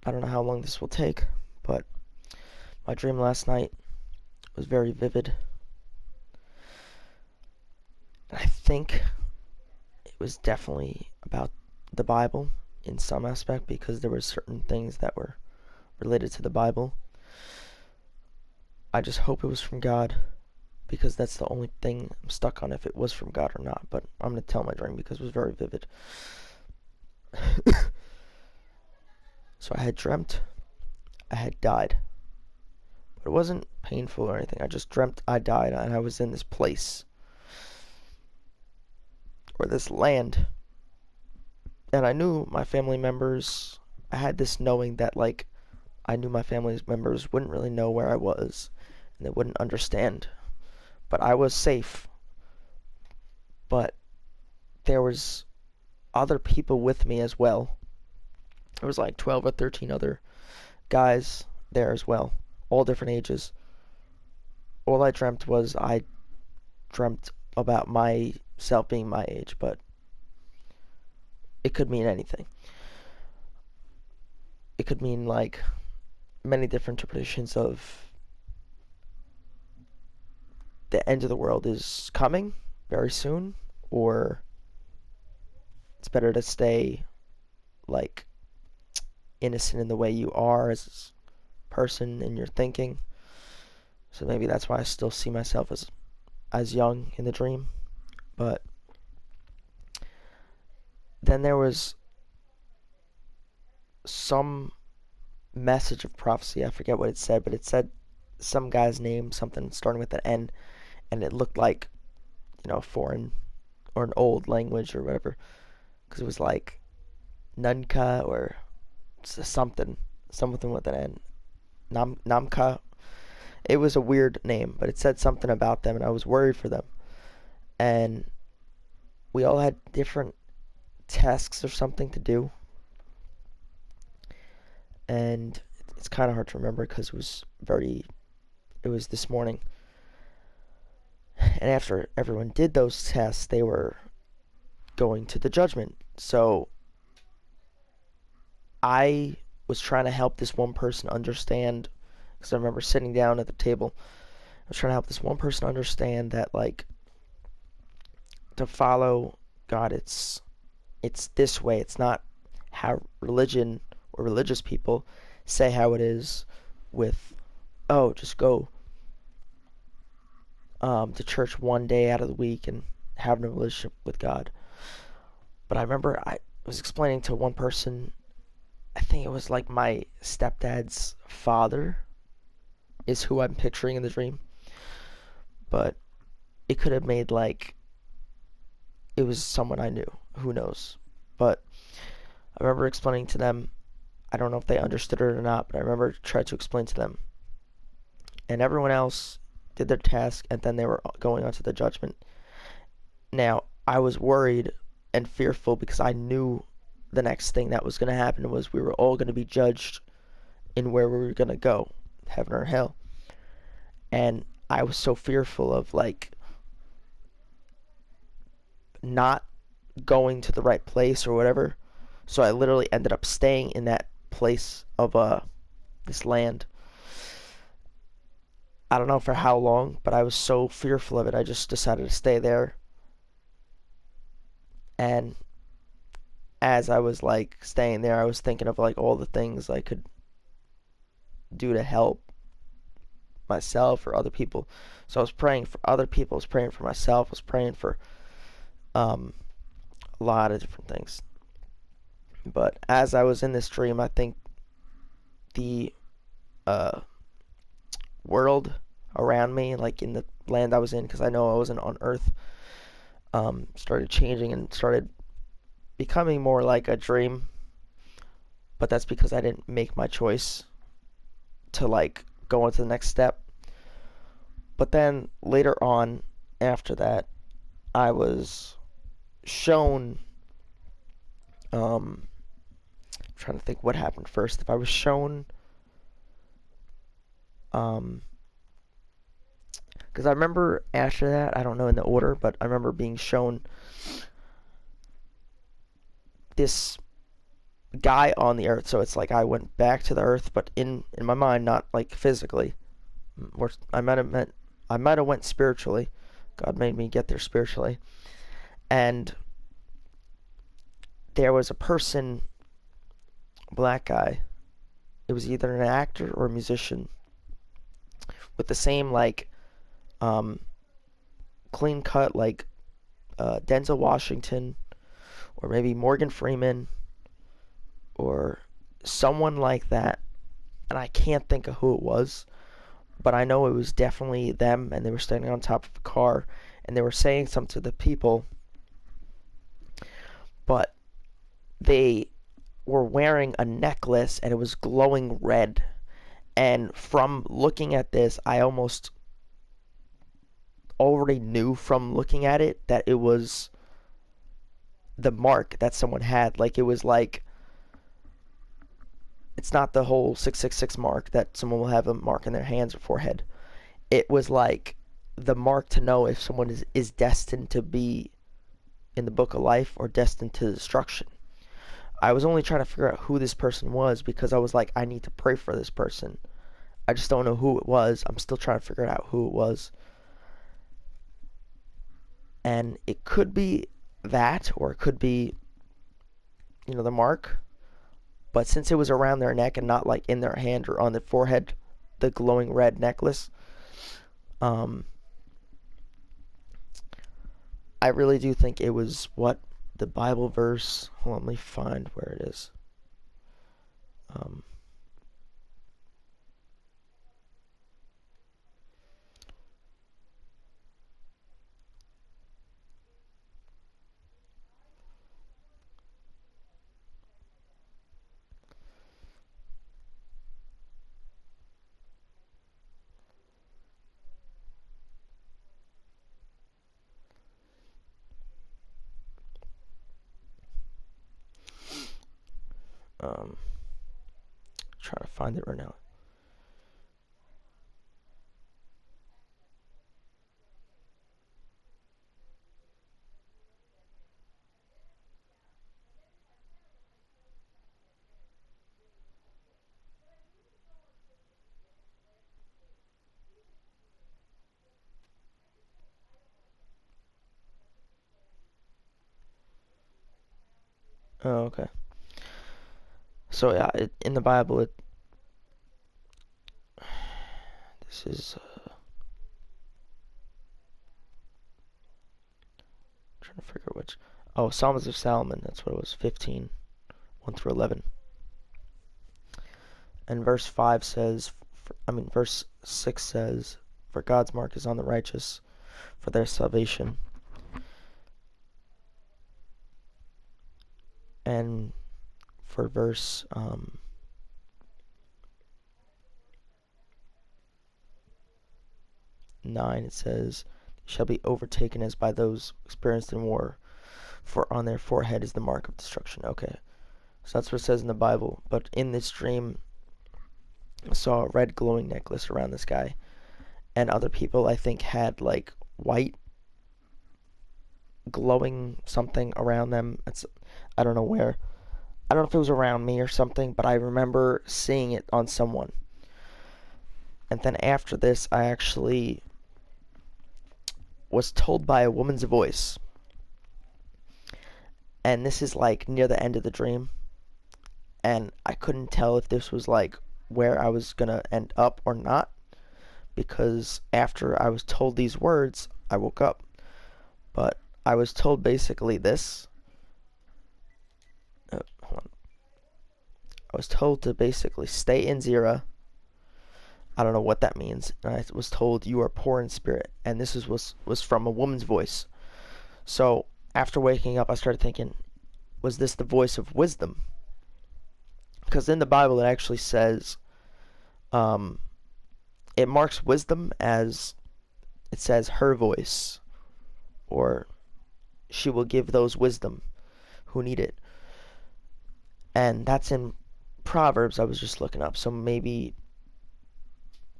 I don't know how long this will take, but my dream last night was very vivid. And I think it was definitely about the Bible in some aspect because there were certain things that were related to the Bible. I just hope it was from God because that's the only thing I'm stuck on if it was from God or not. But I'm going to tell my dream because it was very vivid. So I had dreamt I had died. But it wasn't painful or anything. I just dreamt I died and I was in this place or this land. And I knew my family members. I had this knowing that, like, I knew my family members wouldn't really know where I was and they wouldn't understand. But I was safe. But there was other people with me as well. There was like 12 or 13 other guys there as well, all different ages. All I dreamt was I dreamt about myself being my age, but it could mean anything. It could mean like many different interpretations of the end of the world is coming very soon, or it's better to stay like innocent in the way you are as a person in your thinking. So maybe that's why I still see myself as young in the dream. But then there was some message of prophecy. I forget what it said, but it said some guy's name, something starting with an N, and it looked like, a foreign or an old language or whatever, because it was like Nunca or something with an N. Namka. It was a weird name, but it said something about them, and I was worried for them. And we all had different tasks or something to do, and it's kind of hard to remember because it was this morning. And after everyone did those tests, they were going to the judgment. So I was trying to help this one person understand, because I remember sitting down at the table. I was trying to help this one person understand that, like, to follow God, it's this way. It's not how religion or religious people say how it is with, oh, just go to church one day out of the week and have no relationship with God. But I remember I was explaining to one person, I think it was like my stepdad's father is who I'm picturing in the dream. But it could have made like it was someone I knew. Who knows? But I remember explaining to them. I don't know if they understood it or not, but I remember trying to explain to them. And everyone else did their task, and then they were going on to the judgment. Now, I was worried and fearful because I knew the next thing that was going to happen was we were all going to be judged in where we were going to go, heaven or hell. And I was so fearful of, like, not going to the right place or whatever. So I literally ended up staying in that place of this land. I don't know for how long, but I was so fearful of it, I just decided to stay there. And as I was like staying there, I was thinking of like all the things I could do to help myself or other people. So I was praying for other people, I was praying for myself, I was praying for a lot of different things. But as I was in this dream, I think the world around me, like in the land I was in, because I know I wasn't on Earth, started changing and started becoming more like a dream. But that's because I didn't make my choice to like go on to the next step. But then later on, after that, I was shown. I'm trying to think what happened first. If I was shown, because I remember after that, I don't know in the order, but I remember being shown this guy on the earth. So it's like I went back to the earth, but in my mind, not like physically. Or I might have went spiritually. God made me get there spiritually, and there was a person, a black guy. It was either an actor or a musician with the same like um, clean cut like Denzel Washington or maybe Morgan Freeman or someone like that, and I can't think of who it was, but I know it was definitely them, and they were standing on top of a car, and they were saying something to the people, but they were wearing a necklace, and it was glowing red, and from looking at this, I almost already knew from looking at it that it was the mark that someone had. Like, it was like, it's not the whole 666 mark that someone will have a mark in their hands or forehead. It was like the mark to know if someone is destined to be in the book of life or destined to destruction. I was only trying to figure out who this person was because I was like, I need to pray for this person. I just don't know who it was. I'm still trying to figure out who it was. And it could be that, or it could be, the mark. But since it was around their neck and not like in their hand or on their forehead, the glowing red necklace, I really do think it was what the Bible verse. Hold on, let me find where it is. Trying to find it right now. Oh, okay. So yeah, in the Bible, this is trying to figure which. Oh, Psalms of Solomon. That's what it was. 15, 1 through 11. And verse 5 says, verse 6 says, "For God's mark is on the righteous, for their salvation." And for verse 9, it says, "Shall be overtaken as by those experienced in war, for on their forehead is the mark of destruction." Okay, so that's what it says in the Bible. But in this dream, I saw a red glowing necklace around this guy, and other people I think had like white glowing something around them. I don't know where. I don't know if it was around me or something, but I remember seeing it on someone. And then after this, I actually was told by a woman's voice, and this is like near the end of the dream, and I couldn't tell if this was like where I was gonna end up or not, because after I was told these words, I woke up. But I was told basically this. Hold on. I was told to basically stay in Zira. I don't know what that means. And I was told you are poor in spirit, and this was from a woman's voice. So after waking up, I started thinking, was this the voice of wisdom? Because in the Bible, it actually says, it marks wisdom as, it says, her voice, or she will give those wisdom who need it. And that's in Proverbs. I was just looking up, so maybe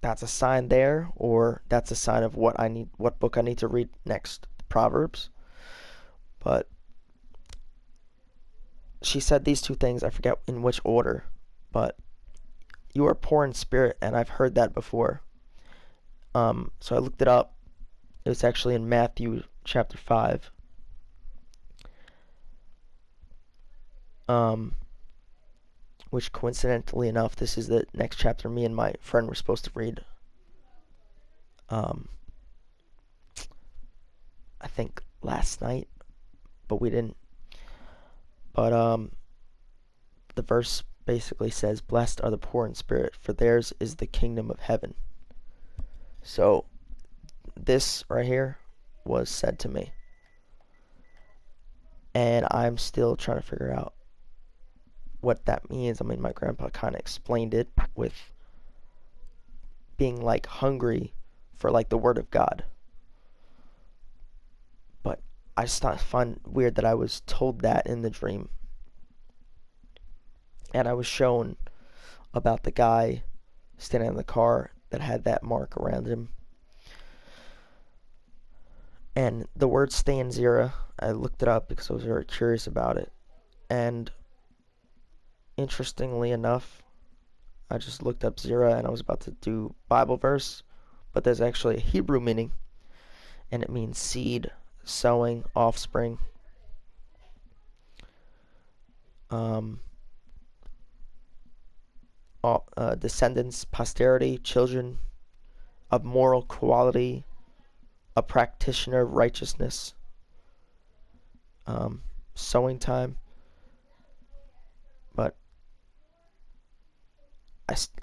that's a sign there, or that's a sign of what book I need to read next. Proverbs. But she said these two things. I forget in which order, but you are poor in spirit, and I've heard that before. So I looked it up. It was actually in Matthew chapter 5. Which coincidentally enough, this is the next chapter me and my friend were supposed to read. I think last night, but we didn't. But the verse basically says, "Blessed are the poor in spirit, for theirs is the kingdom of heaven." So this right here was said to me, and I'm still trying to figure out what that means. I mean, my grandpa kind of explained it with being like hungry for like the word of God. But I find weird that I was told that in the dream. And I was shown about the guy standing in the car that had that mark around him. And the word Stanzira, I looked it up because I was very curious about it. And interestingly enough, I just looked up Zira and I was about to do Bible verse, but there's actually a Hebrew meaning, and it means seed, sowing, offspring. Descendants, posterity, children of moral quality, a practitioner of righteousness, sowing time. But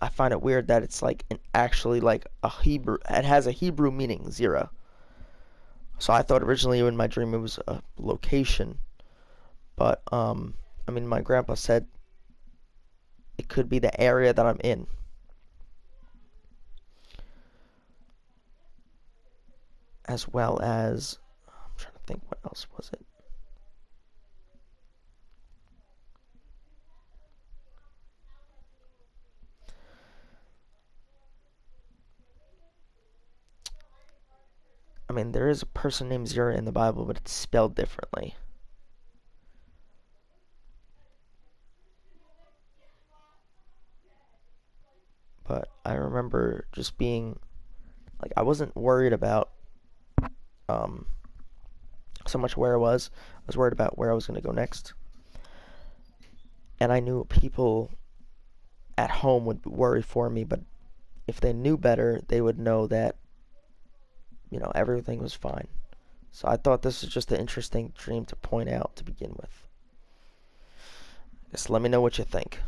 I find it weird that it's like actually like a Hebrew. It has a Hebrew meaning, Zira. So I thought originally in my dream it was a location, but I mean my grandpa said it could be the area that I'm in. As well as, I'm trying to think, what else was it? I mean, there is a person named Zira in the Bible, but it's spelled differently. But I remember just being, like, I wasn't worried about so much where I was. I was worried about where I was going to go next. And I knew people at home would worry for me, but if they knew better, they would know that, everything was fine. So I thought this was just an interesting dream to point out to begin with. Just let me know what you think.